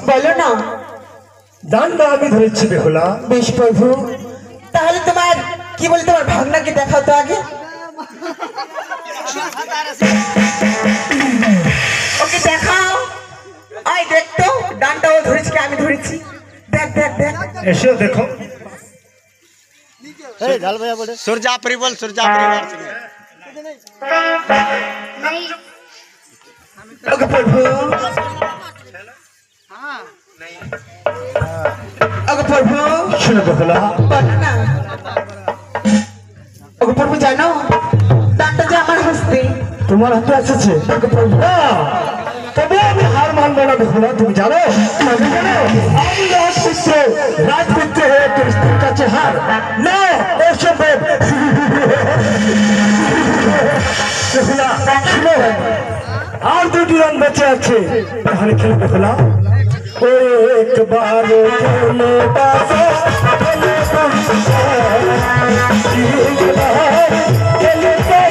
बोलो ना दांडा আমি ধরেছি বেহুলা। বেশ প্রভু, তাহলে তোমার কি বলে তোমার ভাগনাকে দেখাও তো আগে। ওকে দেখাও, আই দেখতো ডানটা ও ধরেছে কি আমি ধরেছি। দেখ দেখ দেখ, এসে দেখো। এই ঢাল ভাইয়া বলে সুরজাপুরি বল, সুরজাপুরি বল। ওকে প্রভু, ওকে প্রভু শুনে বেহুলা। বলো না। ওকে প্রভু জানো ডানটা যে আমার হস্তে। তোমার হাতে এসেছে না, তবে আমি হার মানবো না বেহুলা। তুমি জানো আমি জানো আমি রাজপুত্র, রাজপুত্র হয়ে তোর স্ত্রীর কাছে হার না, অসম্ভব। বেহুলা শুনো, আর দুটি রান বেঁচে আছে, তাহলে খেলবে বেহুলা। ओ एक बार खेले बाबा खेले खेले